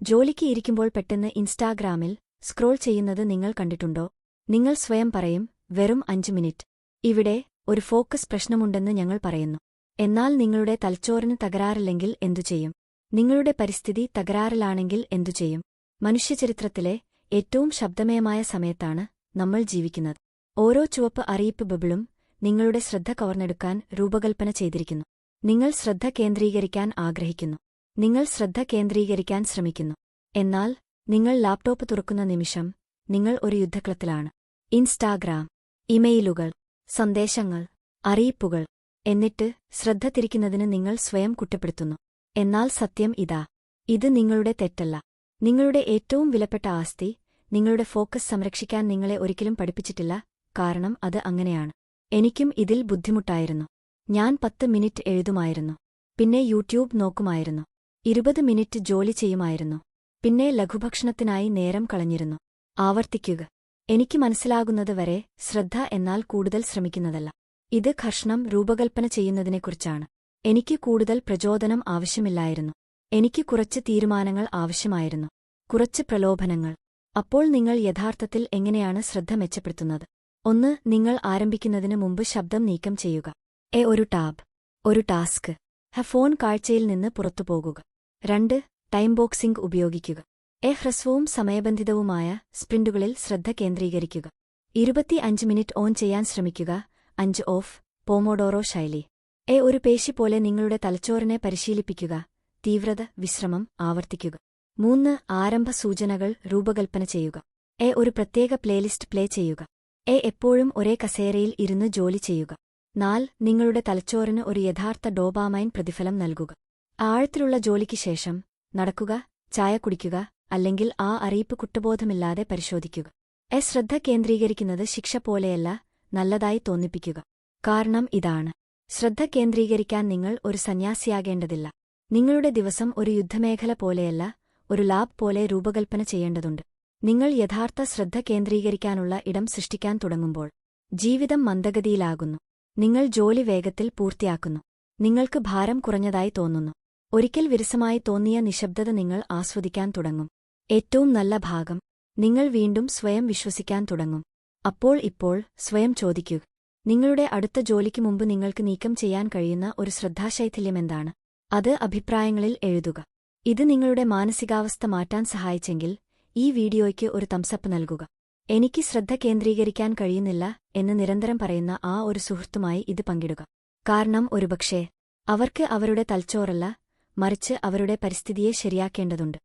ജോലിക്ക് ഇരിക്കുമ്പോൾ പെട്ടെന്ന് ഇൻസ്റ്റാഗ്രാമിൽ സ്ക്രോൾ ചെയ്യുന്നത് നിങ്ങൾ കണ്ടിട്ടുണ്ടോ? നിങ്ങൾ സ്വയം പറയും, വെറും 5 മിനിറ്റ്. ഇവിടെ ഒരു ഫോക്കസ് പ്രശ്നമുണ്ടെന്ന് ഞങ്ങൾ പറയുന്നു. എന്നാൽ നിങ്ങളുടെ തലച്ചോറിന് തകരാറില്ലെങ്കിൽ എന്തുചെയ്യും? നിങ്ങളുടെ പരിസ്ഥിതി തകരാറിലാണെങ്കിൽ എന്തുചെയ്യും? മനുഷ്യചരിത്രത്തിലെ ഏറ്റവും ശബ്ദമയമായ സമയത്താണ് നമ്മൾ ജീവിക്കുന്നത്. ഓരോ ചുവപ്പ് അറിയിപ്പ് ബബിളും നിങ്ങളുടെ ശ്രദ്ധ കവർന്നെടുക്കാൻ രൂപകൽപ്പന ചെയ്തിരിക്കുന്നു. നിങ്ങൾ ശ്രദ്ധ കേന്ദ്രീകരിക്കാൻ ആഗ്രഹിക്കുന്നു. നിങ്ങൾ ശ്രദ്ധ കേന്ദ്രീകരിക്കാൻ ശ്രമിക്കുന്നു. എന്നാൽ നിങ്ങൾ ലാപ്ടോപ്പ് തുറക്കുന്ന നിമിഷം നിങ്ങൾ ഒരു യുദ്ധക്കളത്തിലാണ്. ഇൻസ്റ്റാഗ്രാം, ഇമെയിലുകൾ, സന്ദേശങ്ങൾ, അറിയിപ്പുകൾ. എന്നിട്ട് ശ്രദ്ധ തിരിക്കുന്നതിന് നിങ്ങൾ സ്വയം കുറ്റപ്പെടുത്തുന്നു. എന്നാൽ സത്യം ഇതാ, ഇത് നിങ്ങളുടെ തെറ്റല്ല. നിങ്ങളുടെ ഏറ്റവും വിലപ്പെട്ട ആസ്തി, നിങ്ങളുടെ ഫോക്കസ് സംരക്ഷിക്കാൻ നിങ്ങളെ ഒരിക്കലും പഠിപ്പിച്ചിട്ടില്ല. കാരണം അത് അങ്ങനെയാണ്. എനിക്കും ഇതിൽ ബുദ്ധിമുട്ടായിരുന്നു. ഞാൻ 10 മിനിറ്റ് എഴുതുമായിരുന്നു. പിന്നെ യൂട്യൂബ് നോക്കുമായിരുന്നു. 20 മിനിറ്റ് ജോലി ചെയ്യുമായിരുന്നു. പിന്നെ ലഘുഭക്ഷണത്തിനായി നേരം കളഞ്ഞിരുന്നു. ആവർത്തിക്കുക. എനിക്ക് മനസ്സിലാകുന്നത് വരെ ശ്രദ്ധ എന്നാൽ കൂടുതൽ ശ്രമിക്കുന്നതല്ല. ഇത് ഘർഷണം രൂപകൽപ്പന ചെയ്യുന്നതിനെക്കുറിച്ചാണ്. എനിക്ക് കൂടുതൽ പ്രചോദനം ആവശ്യമില്ലായിരുന്നു. എനിക്ക് കുറച്ച് തീരുമാനങ്ങൾ ആവശ്യമായിരുന്നു. കുറച്ച് പ്രലോഭനങ്ങൾ. അപ്പോൾ നിങ്ങൾ യഥാർത്ഥത്തിൽ എങ്ങനെയാണ് ശ്രദ്ധ മെച്ചപ്പെടുത്തുന്നത്? 1. നിങ്ങൾ ആരംഭിക്കുന്നതിന് മുമ്പ് ശബ്ദം നീക്കം ചെയ്യുക. ഒരു ടാബ്, ഒരു ടാസ്ക്. ഫോൺ കാഴ്ചയിൽ നിന്ന് പുറത്തുപോകുക. 2. ടൈം ബോക്സിംഗ് ഉപയോഗിക്കുക. ഹ്രസ്വവും സമയബന്ധിതവുമായ സ്പ്രിന്റുകളിൽ ശ്രദ്ധ കേന്ദ്രീകരിക്കുക. 25 മിനിറ്റ് ഓൺ ചെയ്യാൻ ശ്രമിക്കുക. 5 ഓഫ്, പോമോഡോറോ ശൈലി. ഒരു പേശി പോലെ നിങ്ങളുടെ തലച്ചോറിനെ പരിശീലിപ്പിക്കുക. തീവ്രത, വിശ്രമം, ആവർത്തിക്കുക. 3. ആരംഭ സൂചനകൾ രൂപകൽപ്പന ചെയ്യുക. ഒരു പ്രത്യേക പ്ലേലിസ്റ്റ് പ്ലേ ചെയ്യുക. എപ്പോഴും ഒരേ കസേരയിൽ ഇരുന്ന് ജോലി ചെയ്യുക. 4. നിങ്ങളുടെ തലച്ചോറിന് ഒരു യഥാർത്ഥ ഡോപാമൈൻ പ്രതിഫലം നൽകുക. ആഴത്തിലുള്ള ജോലിക്ക് ശേഷം നടക്കുക, ചായ കുടിക്കുക, അല്ലെങ്കിൽ ആ അറിയിപ്പ് കുറ്റബോധമില്ലാതെ പരിശോധിക്കുക. ശ്രദ്ധ കേന്ദ്രീകരിക്കുന്നത് ശിക്ഷ പോലെയല്ല, നല്ലതായി തോന്നിപ്പിക്കുക. കാരണം ഇതാണ്. ശ്രദ്ധ കേന്ദ്രീകരിക്കാൻ നിങ്ങൾ ഒരു സന്യാസിയാകേണ്ടതില്ല. നിങ്ങളുടെ ദിവസം ഒരു യുദ്ധമേഖല പോലെയല്ല, ഒരു ലാബ് പോലെ രൂപകൽപ്പന ചെയ്യേണ്ടതുണ്ട്. നിങ്ങൾ യഥാർത്ഥ ശ്രദ്ധ കേന്ദ്രീകരിക്കാനുള്ള ഇടം സൃഷ്ടിക്കാൻ തുടങ്ങുമ്പോൾ ജീവിതം മന്ദഗതിയിലാകുന്നു. നിങ്ങൾ ജോലി വേഗത്തിൽ പൂർത്തിയാക്കുന്നു. നിങ്ങൾക്ക് ഭാരം കുറഞ്ഞതായി തോന്നുന്നു. ഒരിക്കൽ വിരസമായി തോന്നിയ നിശബ്ദത നിങ്ങൾ ആസ്വദിക്കാൻ തുടങ്ങും. ഏറ്റവും നല്ല ഭാഗം, നിങ്ങൾ വീണ്ടും സ്വയം വിശ്വസിക്കാൻ തുടങ്ങും. ഇപ്പോൾ സ്വയം ചോദിക്കുക, നിങ്ങളുടെ അടുത്ത ജോലിക്ക് മുമ്പ് നിങ്ങൾക്ക് നീക്കം ചെയ്യാൻ കഴിയുന്ന ഒരു ശ്രദ്ധാശൈഥില്യമെന്താണ്? അത് അഭിപ്രായങ്ങളിൽ എഴുതുക. ഇത് നിങ്ങളുടെ മാനസികാവസ്ഥ മാറ്റാൻ സഹായിച്ചെങ്കിൽ ഈ വീഡിയോയ്ക്ക് ഒരു തംസപ്പ് നൽകുക. എനിക്ക് ശ്രദ്ധ കേന്ദ്രീകരിക്കാൻ കഴിയുന്നില്ല എന്ന് നിരന്തരം പറയുന്ന ആ ഒരു സുഹൃത്തുമായി ഇത് പങ്കിടുക. കാരണം ഒരുപക്ഷേ അവർക്ക് അവരുടെ തലച്ചോറല്ല, മറിച്ച് അവരുടെ പരിസ്ഥിതിയെ ശരിയാക്കേണ്ടതുണ്ട്.